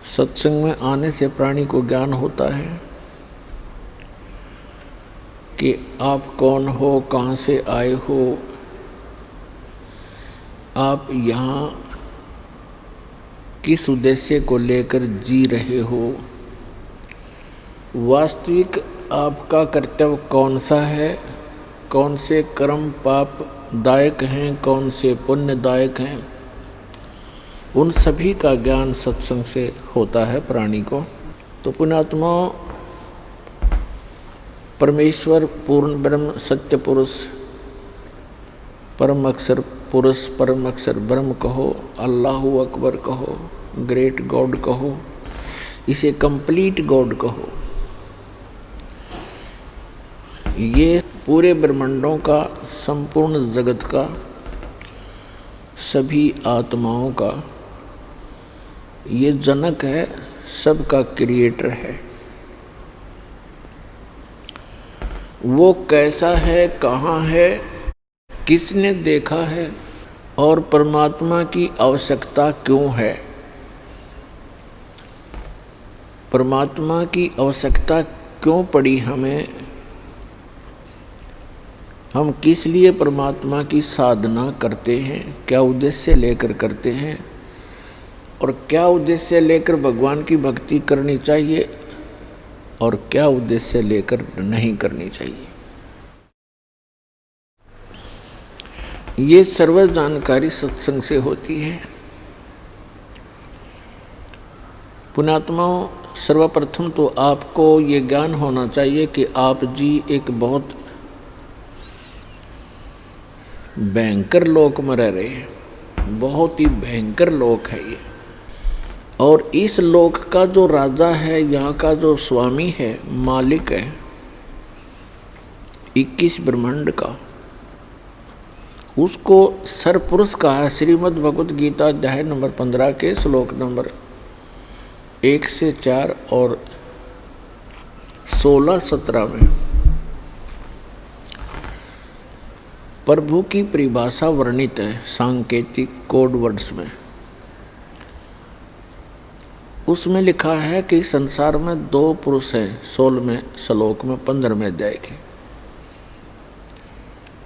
सत्संग में आने से प्राणी को ज्ञान होता है कि आप कौन हो, कहाँ से आए हो, आप यहाँ किस उद्देश्य को लेकर जी रहे हो, वास्तविक आपका कर्तव्य कौन सा है, कौन से कर्म पाप दायक हैं, कौन से पुण्यदायक हैं। उन सभी का ज्ञान सत्संग से होता है प्राणी को। तो पुण्यात्मा, परमेश्वर पूर्ण ब्रह्म सत्य पुरुष, परम अक्षर पुरुष, परम अक्षर ब्रह्म कहो, अल्लाहु अकबर कहो, ग्रेट गॉड कहो, इसे कंप्लीट गॉड कहो, ये पूरे ब्रह्मांडों का, संपूर्ण जगत का, सभी आत्माओं का ये जनक है, सबका क्रिएटर है। वो कैसा है, कहाँ है, किसने देखा है और परमात्मा की आवश्यकता क्यों है, परमात्मा की आवश्यकता क्यों पड़ी हमें, हम किस लिए परमात्मा की साधना करते हैं, क्या उद्देश्य लेकर करते हैं और क्या उद्देश्य लेकर भगवान की भक्ति करनी चाहिए और क्या उद्देश्य लेकर नहीं करनी चाहिए। ये सर्व जानकारी सत्संग से होती है। पुण्यात्माओं, सर्वप्रथम तो आपको ये ज्ञान होना चाहिए कि आप जी एक बहुत भयंकर लोक में रह रहे हैं, बहुत ही भयंकर लोक है ये। और इस लोक का जो राजा है, यहाँ का जो स्वामी है, मालिक है 21 ब्रह्मांड का, उसको सरपुरुष कहा है। श्रीमद् भगवत गीता अध्याय नंबर 15 के श्लोक नंबर 1 से 4 और 16-17 में प्रभु की परिभाषा वर्णित है सांकेतिक कोड वर्ड्स में। उसमें लिखा है कि संसार में 2 पुरुष हैं, 16वें श्लोक में 15वें अध्याय के।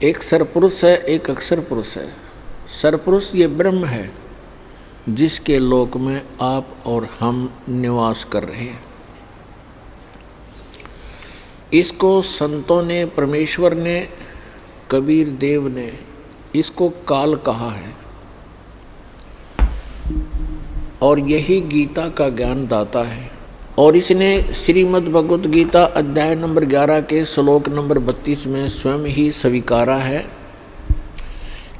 एक सरपुरुष है, एक अक्षर पुरुष है। सरपुरुष ये ब्रह्म है जिसके लोक में आप और हम निवास कर रहे हैं। इसको संतों ने, परमेश्वर ने, कबीर देव ने इसको काल कहा है और यही गीता का ज्ञान दाता है। और इसने श्रीमद् भगवत गीता अध्याय नंबर 11 के श्लोक नंबर 32 में स्वयं ही स्वीकारा है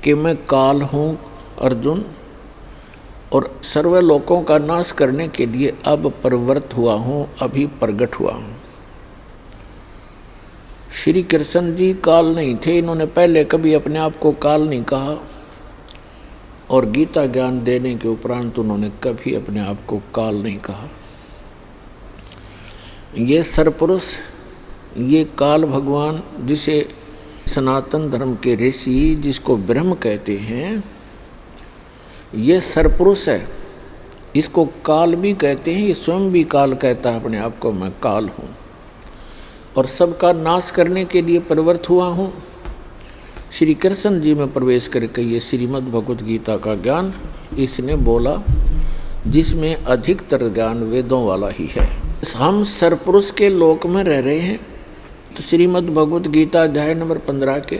कि मैं काल हूँ अर्जुन, और सर्व लोकों का नाश करने के लिए अब प्रवृत्त हुआ हूँ, अभी प्रकट हुआ हूँ। श्री कृष्ण जी काल नहीं थे, इन्होंने पहले कभी अपने आप को काल नहीं कहा और गीता ज्ञान देने के उपरांत उन्होंने कभी अपने आप को काल नहीं कहा। ये सरपुरुष, ये काल भगवान, जिसे सनातन धर्म के ऋषि जिसको ब्रह्म कहते हैं, ये सरपुरुष है। इसको काल भी कहते हैं, ये स्वयं भी काल कहता है अपने आप को, मैं काल हूँ और सबका नाश करने के लिए प्रवृत्त हुआ हूँ। श्री कृष्ण जी में प्रवेश करके ये श्रीमद् भगवत गीता का ज्ञान इसने बोला, जिसमें अधिकतर ज्ञान वेदों वाला ही है। हम सरपुरुष के लोक में रह रहे हैं। तो श्रीमद् भगवत गीता अध्याय नंबर 15 के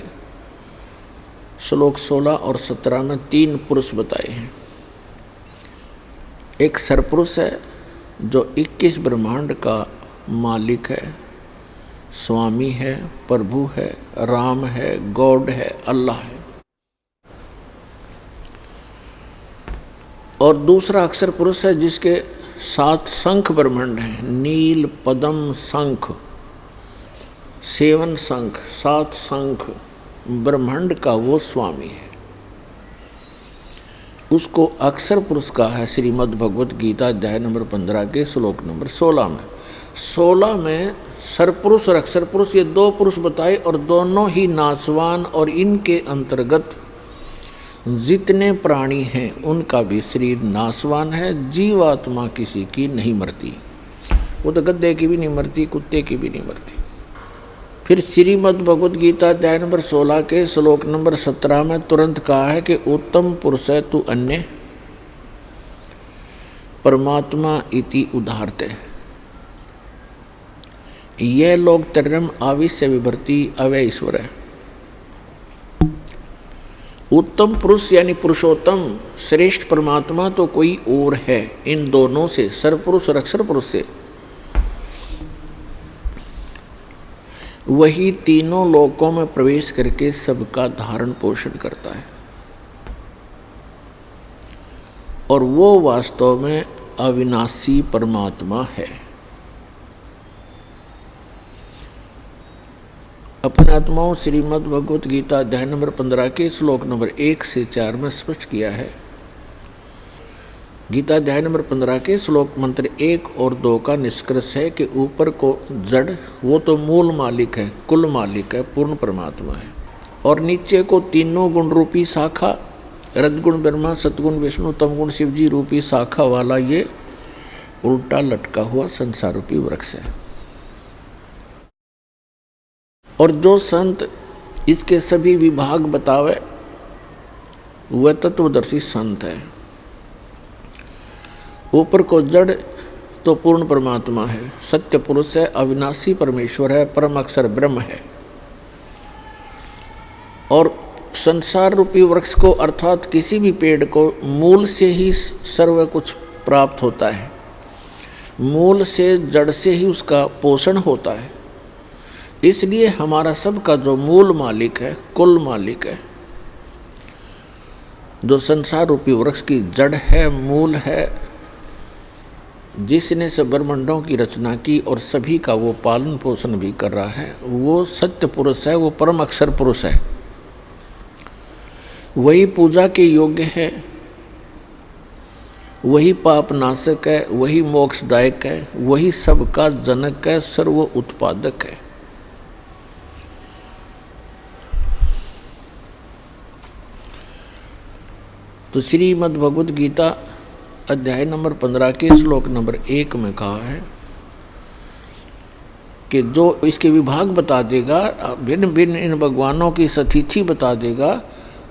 श्लोक 16 और 17 में 3 पुरुष बताए हैं। एक सरपुरुष है जो 21 ब्रह्मांड का मालिक है, स्वामी है, प्रभु है, राम है, गॉड है, अल्लाह है। और दूसरा अक्षर पुरुष है जिसके 7 शंख ब्रह्मांड हैं, नील, पद्म, शंख, 7 शंख, 7 शंख ब्रह्मांड का वो स्वामी है। उसको अक्षर पुरुष कहा है श्रीमद् भगवत गीता अध्याय नंबर 15 के श्लोक नंबर 16 में। 16 में सरपुरुष और अक्षर पुरुष ये 2 पुरुष बताए और दोनों ही नाशवान, और इनके अंतर्गत जितने प्राणी हैं उनका भी शरीर नाशवान है, जीवात्मा किसी की नहीं मरती। वो तो गद्दे की भी नहीं मरती, कुत्ते की भी नहीं मरती। फिर श्रीमद् भगवद गीता अध्याय नंबर 16 के श्लोक नंबर 17 में तुरंत कहा है कि उत्तम पुरुष है तू अन्य परमात्मा इति उदाहरते। यह लोग तरम आविश्य विभर्ति अवय ईश्वर है। उत्तम पुरुष यानी पुरुषोत्तम श्रेष्ठ परमात्मा तो कोई और है इन दोनों से, सर्वपुरुष और अक्षर पुरुष से। वही तीनों लोकों में प्रवेश करके सबका धारण पोषण करता है और वो वास्तव में अविनाशी परमात्मा है। अपने आत्माओं श्रीमद् भगवत गीता अध्याय नंबर 15 के श्लोक नंबर 1 से 4 में स्पष्ट किया है। गीता अध्याय नंबर 15 के श्लोक मंत्र 1 और 2 का निष्कर्ष है कि ऊपर को जड़ वो तो मूल मालिक है, कुल मालिक है, पूर्ण परमात्मा है, और नीचे को तीनों गुण रूपी शाखा, रजगुण ब्रह्मा, सतगुण विष्णु, तमगुण शिवजी रूपी शाखा वाला ये उल्टा लटका हुआ संसार रूपी वृक्ष है। और जो संत इसके सभी विभाग बतावे वह तत्वदर्शी संत है। ऊपर को जड़ तो पूर्ण परमात्मा है, सत्य पुरुष है, अविनाशी परमेश्वर है, परम अक्षर ब्रह्म है। और संसार रूपी वृक्ष को अर्थात किसी भी पेड़ को मूल से ही सर्व कुछ प्राप्त होता है, मूल से जड़ से ही उसका पोषण होता है। इसलिए हमारा सबका जो मूल मालिक है, कुल मालिक है, जो संसार रूपी वृक्ष की जड़ है, मूल है, जिसने सब ब्रह्मांडों की रचना की और सभी का वो पालन पोषण भी कर रहा है, वो सत्य पुरुष है, वो परम अक्षर पुरुष है। वही पूजा के योग्य है, वही पाप नाशक है, वही मोक्षदायक है, वही सबका जनक है, सर्व उत्पादक है। तो श्रीमद् भगवद गीता अध्याय नंबर 15 के श्लोक नंबर 1 में कहा है कि जो इसके विभाग बता देगा, भिन्न भिन्न इन भगवानों की सतिथि बता देगा,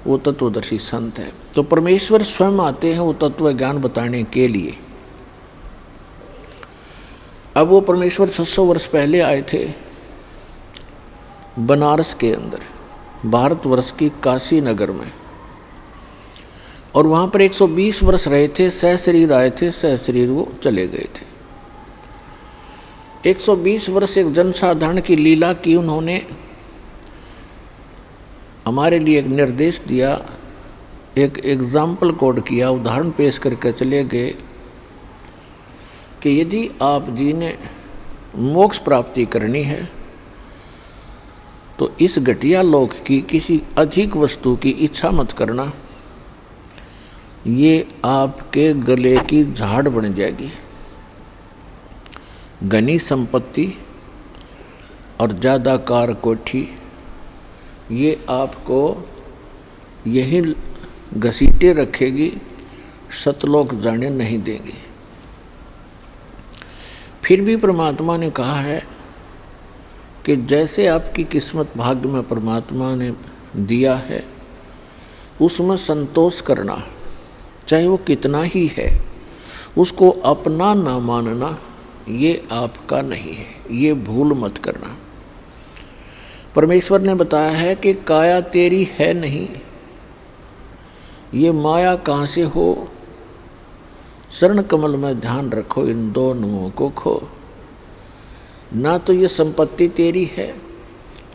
वो तत्वदर्शी संत है। तो परमेश्वर स्वयं आते हैं वो तत्व ज्ञान बताने के लिए। अब वो परमेश्वर 600 वर्ष पहले आए थे बनारस के अंदर, भारतवर्ष की काशी नगर में, और वहाँ पर 120 वर्ष रहे थे, सहशरीर आए थे, सहशरीर वो चले गए थे। 120 वर्ष एक जनसाधारण की लीला की उन्होंने, हमारे लिए एक निर्देश दिया, एक एग्जाम्पल कोड किया, उदाहरण पेश करके चले गए कि यदि आप जी ने मोक्ष प्राप्ति करनी है तो इस घटिया लोक की किसी अधिक वस्तु की इच्छा मत करना, ये आपके गले की झाड़ बन जाएगी। घनी संपत्ति और ज़्यादा कार कोठी ये आपको यही घसीटे रखेगी, सतलोक जाने नहीं देंगे। फिर भी परमात्मा ने कहा है कि जैसे आपकी किस्मत भाग्य में परमात्मा ने दिया है उसमें संतोष करना, चाहे वो कितना ही है, उसको अपना ना मानना, ये आपका नहीं है, ये भूल मत करना। परमेश्वर ने बताया है कि काया तेरी है नहीं, ये माया कहाँ से हो, शरण कमल में ध्यान रखो, इन दोनों को खो। ना तो ये संपत्ति तेरी है,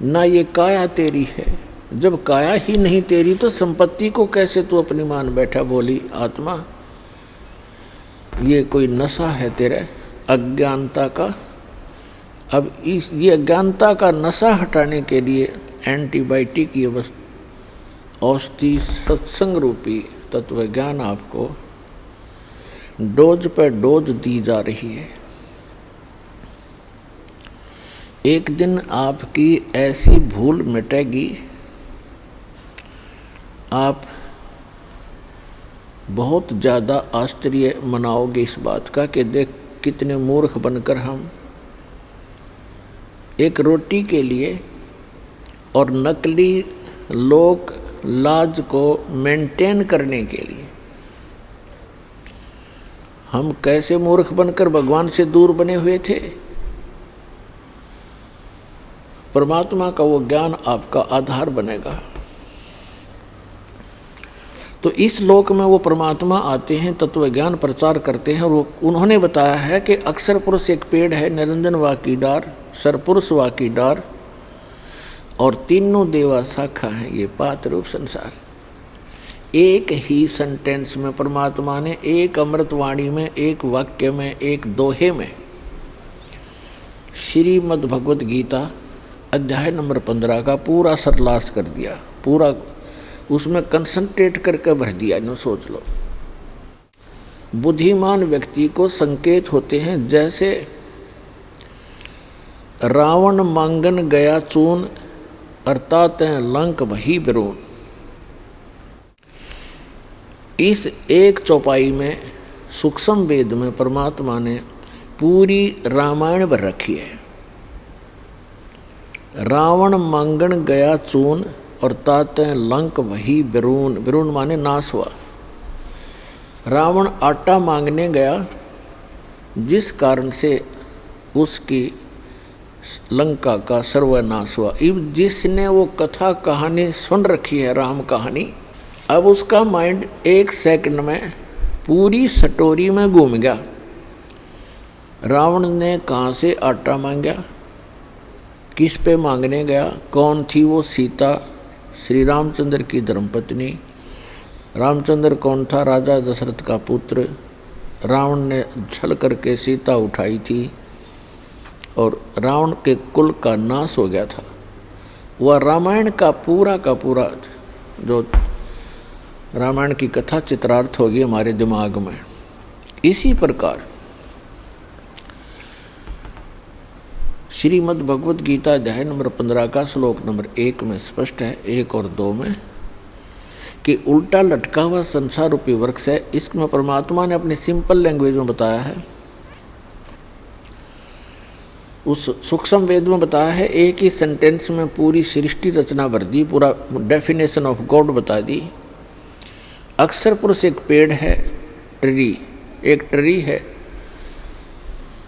ना ये काया तेरी है। जब काया ही नहीं तेरी तो संपत्ति को कैसे तू अपनी मान बैठा। बोली आत्मा, ये कोई नशा है तेरे अज्ञानता का। अब ये अज्ञानता का नशा हटाने के लिए एंटीबायोटिक ये औषधि सत्संग रूपी तत्व ज्ञान आपको डोज पर डोज दी जा रही है। एक दिन आपकी ऐसी भूल मिटेगी, आप बहुत ज़्यादा आश्चर्य मनाओगे इस बात का कि देख कितने मूर्ख बनकर हम एक रोटी के लिए और नकली लोक लाज को मेंटेन करने के लिए हम कैसे मूर्ख बनकर भगवान से दूर बने हुए थे। परमात्मा का वो ज्ञान आपका आधार बनेगा। तो इस लोक में वो परमात्मा आते हैं, तत्व ज्ञान प्रचार करते हैं। और वो उन्होंने बताया है कि अक्षर पुरुष एक पेड़ है, निरंजन वाकी डार, सरपुरुष वाकी डार और तीनों देवा शाखा है ये पात रूप संसार। एक ही सेंटेंस में परमात्मा ने एक अमृतवाणी में, एक वाक्य में, एक दोहे में श्रीमद् भगवत गीता अध्याय नंबर 15 का पूरा सरलास कर दिया, पूरा उसमें कंसंट्रेट करके भर दिया। नो सोच लो, बुद्धिमान व्यक्ति को संकेत होते हैं जैसे रावण मांगन गया चून अर्थात लंक वही बिरून। इस एक चौपाई में सूक्ष्म वेद में परमात्मा ने पूरी रामायण भर रखी है। रावण मांगन गया चून और ताते लंक वही बिरून, बिरून माने नाश हुआ। रावण आटा मांगने गया जिस कारण से उसकी लंका का सर्वनाश हुआ। अब जिसने वो कथा कहानी सुन रखी है, राम कहानी, अब उसका माइंड एक सेकंड में पूरी स्टोरी में घूम गया। रावण ने कहाँ से आटा मांगा, किस पे मांगने गया, कौन थी वो सीता, श्री रामचंद्र की धर्मपत्नी। रामचंद्र कौन था, राजा दशरथ का पुत्र। रावण ने छल करके सीता उठाई थी और रावण के कुल का नाश हो गया था। वह रामायण का पूरा जो रामायण की कथा चित्रार्थ होगी हमारे दिमाग में। इसी प्रकार श्रीमद् भगवत गीता अध्याय नंबर 15 का श्लोक नंबर 1 में स्पष्ट है, 1 और 2 में, कि उल्टा लटका हुआ संसार रूपी वृक्ष है। इसमें परमात्मा ने अपनी सिंपल लैंग्वेज में बताया है, उस सूक्ष्म वेद में बताया है। एक ही सेंटेंस में पूरी सृष्टि रचना भर दी, पूरा डेफिनेशन ऑफ गॉड बता दी। अक्षर पुरुष एक पेड़ है, ट्री, एक ट्री है,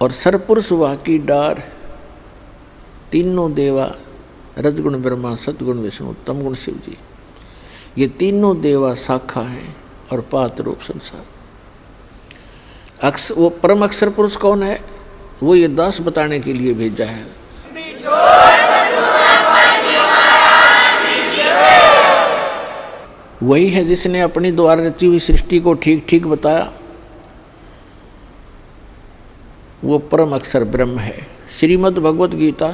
और सरपुरुष वाकी डार, तीनों देवा, रजगुण ब्रह्मा, सतगुण विष्णु, तमगुण शिव जी, ये तीनों देवा शाखा हैं और पात रूप संसार। वो परम अक्षर पुरुष कौन है, वो ये दास बताने के लिए भेजा है। वही है जिसने अपनी द्वारा रची हुई सृष्टि को ठीक ठीक बताया, वो परम अक्षर ब्रह्म है। श्रीमद् भगवत गीता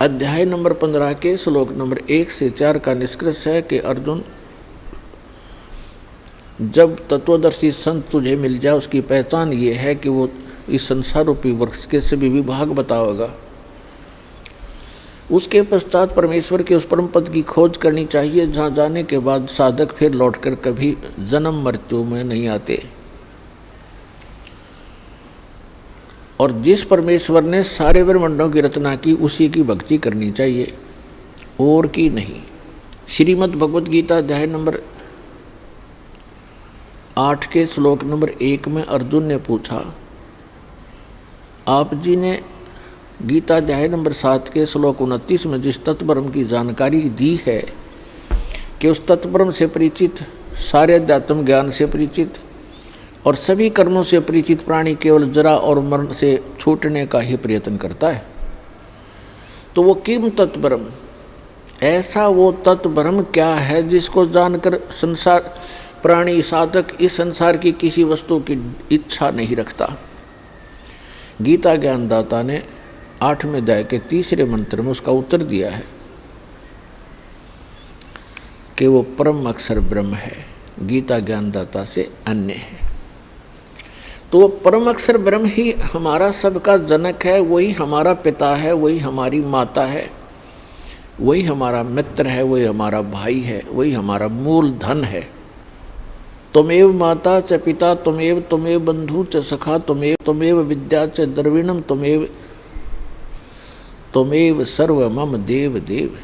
अध्याय नंबर 15 के श्लोक नंबर 1 से 4 का निष्कर्ष है कि अर्जुन, जब तत्वदर्शी संत तुझे मिल जाए उसकी पहचान ये है कि वो इस संसार रूपी वृक्ष के सभी विभाग बताओगा। उसके पश्चात परमेश्वर के उस परम पद की खोज करनी चाहिए जहाँ जाने के बाद साधक फिर लौटकर कभी जन्म मृत्यु में नहीं आते। और जिस परमेश्वर ने सारे ब्रह्मांडों की रचना की उसी की भक्ति करनी चाहिए, और की नहीं। श्रीमद् भगवत गीता अध्याय नंबर 8 के श्लोक नंबर 1 में अर्जुन ने पूछा, आप जी ने गीता अध्याय नंबर 7 के श्लोक 29 में जिस तत्वब्रह्म की जानकारी दी है कि उस तत्वब्रह्म से परिचित, सारे अध्यात्म ज्ञान से परिचित और सभी कर्मों से परिचित प्राणी केवल जरा और मरण से छूटने का ही प्रयत्न करता है। तो वो किम तत्वब्रह्म, ऐसा वो तत्वब्रह्म क्या है जिसको जानकर संसार प्राणी साधक इस संसार की किसी वस्तु की इच्छा नहीं रखता। गीता ज्ञानदाता ने 8वें अध्याय के 3रे मंत्र में उसका उत्तर दिया है कि वो परम अक्षर ब्रह्म है, गीता ज्ञानदाता से अन्य है। तो वो परम अक्षर ब्रह्म ही हमारा सबका जनक है, वही हमारा पिता है, वही हमारी माता है, वही हमारा मित्र है, वही हमारा भाई है, वही हमारा मूल धन है। त्वमेव माता च पिता त्वमेव बंधु च सखा त्वमेव विद्या च द्रविणम त्वमेव सर्व मम देव देव।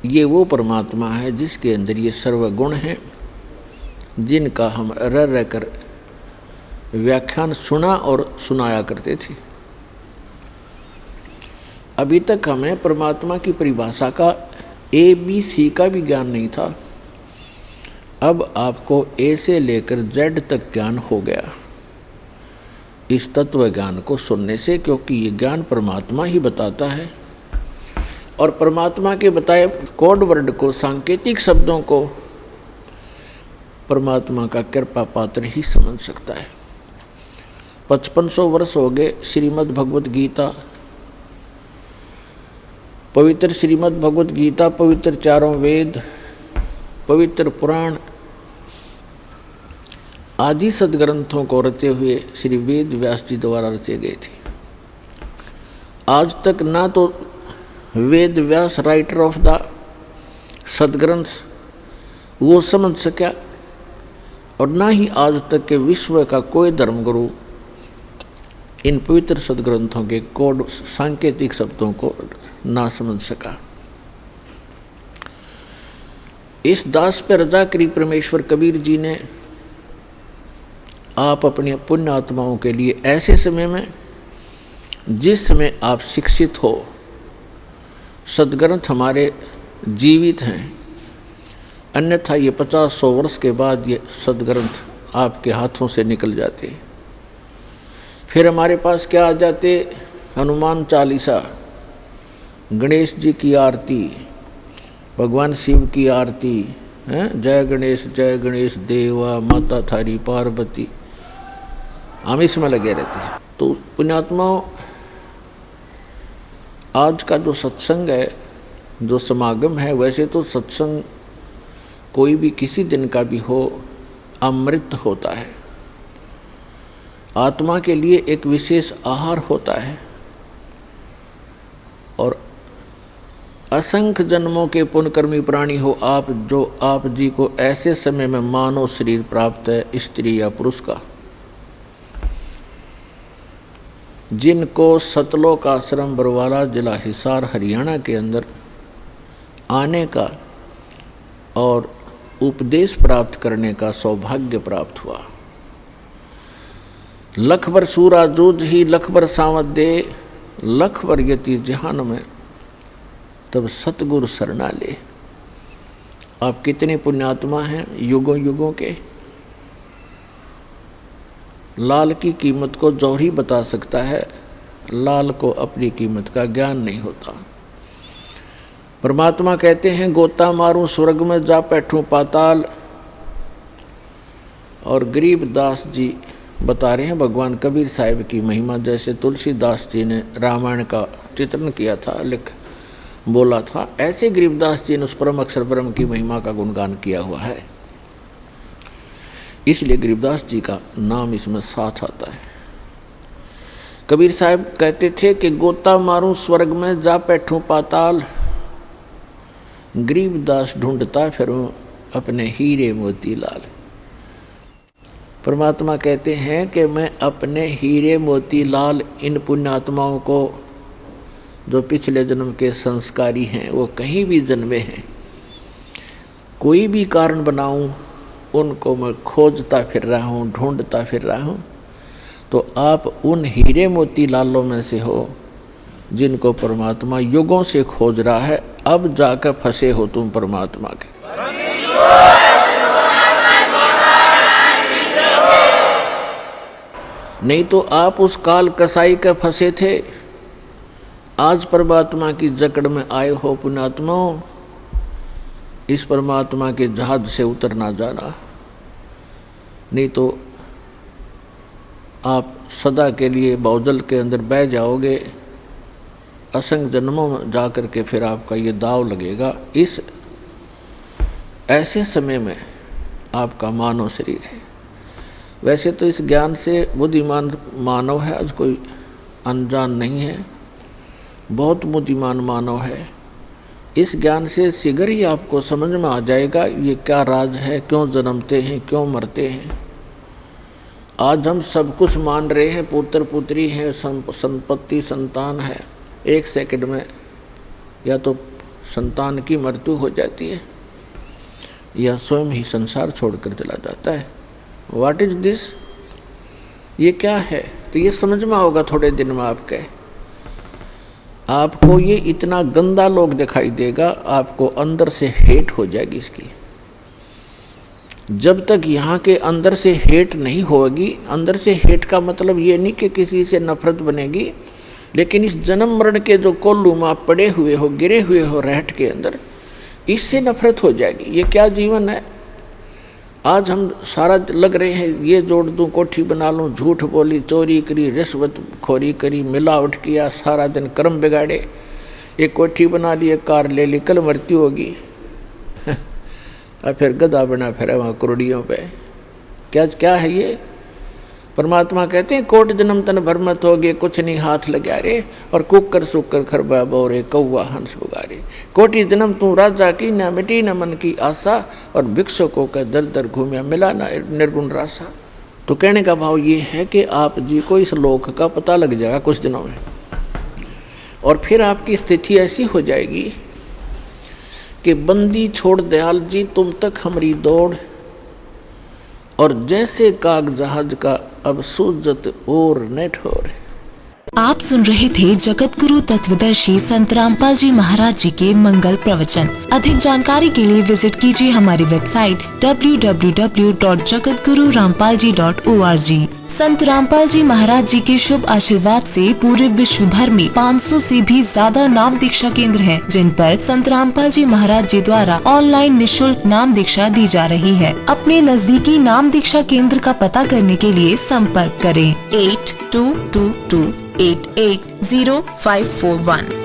ये वो परमात्मा है जिसके अंदर ये सर्वगुण हैं, जिनका हम रह कर व्याख्यान सुना और सुनाया करते थे। अभी तक हमें परमात्मा की परिभाषा का ABC का भी ज्ञान नहीं था। अब आपको A से लेकर Z तक ज्ञान हो गया इस तत्व ज्ञान को सुनने से, क्योंकि ये ज्ञान परमात्मा ही बताता है और परमात्मा के बताए कोड वर्ड को, सांकेतिक शब्दों को परमात्मा का कृपा पात्र ही समझ सकता है। 5500 वर्ष हो गए श्रीमद् भगवत गीता, पवित्र श्रीमद् भगवत गीता, पवित्र चारों वेद, पवित्र पुराण आदि सदग्रंथों को रचे हुए श्री वेद व्यास जी द्वारा रचे गए थे। आज तक ना तो Ved Vyas writer of the सदग्रंथ वो समझ सका और ना ही आज तक के विश्व का कोई धर्मगुरु इन पवित्र सदग्रंथों के कोड सांकेतिक शब्दों को ना समझ सका। इस दास पर रजा करी परमेश्वर कबीर जी ने आप अपनी पुण्य आत्माओं के लिए ऐसे समय में, जिस समय आप शिक्षित हो, सदग्रंथ हमारे जीवित हैं, अन्यथा ये 50-100 वर्ष के बाद ये सदग्रंथ आपके हाथों से निकल जाते। फिर हमारे पास क्या आ जाते? हनुमान चालीसा, गणेश जी की आरती, भगवान शिव की आरती, जय गणेश देवा, माता थारी पार्वती, हम इसमें लगे रहते हैं। तो पुण्यात्माओं, आज का जो सत्संग है, जो समागम है, वैसे तो सत्संग कोई भी किसी दिन का भी हो अमृत होता है, आत्मा के लिए एक विशेष आहार होता है और असंख्य जन्मों के पुण्यकर्मी प्राणी हो आप, जो आप जी को ऐसे समय में मानव शरीर प्राप्त है, स्त्री या पुरुष का, जिनको सतलोक आश्रम बरवाला जिला हिसार हरियाणा के अंदर आने का और उपदेश प्राप्त करने का सौभाग्य प्राप्त हुआ। लख बर सूरा जूझ ही लख बर सावत दे, लख बर यति जहान में तब सतगुरु शरणा ले। आप कितने पुण्यात्मा हैं युगों युगों के। लाल की कीमत को जौहरी बता सकता है, लाल को अपनी कीमत का ज्ञान नहीं होता। परमात्मा कहते हैं गोता मारूं स्वर्ग में जा बैठूं पाताल, और गरीबदास जी बता रहे हैं भगवान कबीर साहिब की महिमा। जैसे तुलसीदास जी ने रामायण का चित्रण किया था, बोला था, ऐसे गरीबदास जी ने उस परम अक्षर ब्रह्म की महिमा का गुणगान किया हुआ है। इसलिए गरीबदास जी का नाम इसमें साथ आता है। कबीर साहब कहते थे कि गोता मारूं स्वर्ग में जा बैठूं पाताल, गरीबदास ढूंढता फिरूं अपने हीरे मोती लाल। परमात्मा कहते हैं कि मैं अपने हीरे मोती लाल इन पुण्यात्माओं को, जो पिछले जन्म के संस्कारी हैं, वो कहीं भी जन्मे हैं, कोई भी कारण बनाऊं, उनको मैं खोजता फिर रहा हूँ, ढूंढता फिर रहा हूँ। तो आप उन हीरे मोती लालों में से हो जिनको परमात्मा युगों से खोज रहा है। अब जाकर फंसे हो तुम परमात्मा के। नहीं तो आप उस काल कसाई के फंसे थे, आज परमात्मा की जकड़ में आए हो पुण्यात्माओं। इस परमात्मा के जहाज से उतर ना जाना, नहीं तो आप सदा के लिए बाउजल के अंदर बह जाओगे। असंख्य जन्मों में जा कर के फिर आपका ये दाव लगेगा। इस ऐसे समय में आपका मानव शरीर है। वैसे तो इस ज्ञान से बुद्धिमान मानव है, आज कोई अनजान नहीं है, बहुत बुद्धिमान मानव है। इस ज्ञान से शीघ्र ही आपको समझ में आ जाएगा ये क्या राज है, क्यों जन्मते हैं, क्यों मरते हैं। आज हम सब कुछ मान रहे हैं, पुत्र पुत्री हैं, संपत्ति संतान है, एक सेकंड में या तो संतान की मृत्यु हो जाती है या स्वयं ही संसार छोड़कर चला जाता है। व्हाट इज दिस, ये क्या है? तो ये समझ में आओगा थोड़े दिन में आपको ये इतना गंदा लोग दिखाई देगा, आपको अंदर से हेट हो जाएगी इसकी। जब तक यहाँ के अंदर से हेट नहीं होगी, अंदर से हेट का मतलब ये नहीं कि किसी से नफरत बनेगी, लेकिन इस जन्म मरण के जो कोल्लू में आप पड़े हुए हो, गिरे हुए हो रहट के अंदर, इससे नफरत हो जाएगी। ये क्या जीवन है? आज हम सारा लग रहे हैं ये जोड़ दूं, कोठी बना लूं, झूठ बोली, चोरी करी, रिश्वत खोरी करी, मिलावट किया, सारा दिन कर्म बिगाड़े, एक कोठी बना ली, एक कार ले ली, कल मृत्यु होगी और फिर गधा बना फिर वहाँ कुरड़ियों पे। क्या है ये? परमात्मा कहते हैं कोट जन्म तन भरमत हो गए, कुछ नहीं हाथ लगा रे, और कुकर सुकर खरबा बोरे, कौआ हंस पुगारे। कोटि जन्म तू राजा की, न मिटी न मन की आशा, और भिक्षुकों का दर दर घूमिया, मिला न निर्गुण रासा। तो कहने का भाव ये है कि आप जी को इस लोक का पता लग जाएगा कुछ दिनों में, और फिर आपकी स्थिति ऐसी हो जाएगी कि बंदी छोड़ दयाल जी तुम तक हमारी दौड़, और जैसे काग जहाज का अब सूजत और नेट हो रहे। आप सुन रहे थे जगत गुरु तत्वदर्शी संत रामपाल जी महाराज जी के मंगल प्रवचन। अधिक जानकारी के लिए विजिट कीजिए हमारी वेबसाइट www.jagatgururampalji.org। संत रामपाल जी महाराज जी के शुभ आशीर्वाद से पूरे विश्व भर में 500 से भी ज्यादा नाम दीक्षा केंद्र हैं, जिन पर संत रामपाल जी महाराज जी द्वारा ऑनलाइन निशुल्क नाम दीक्षा दी जा रही है। अपने नजदीकी नाम दीक्षा केंद्र का पता करने के लिए संपर्क करें 8222880541।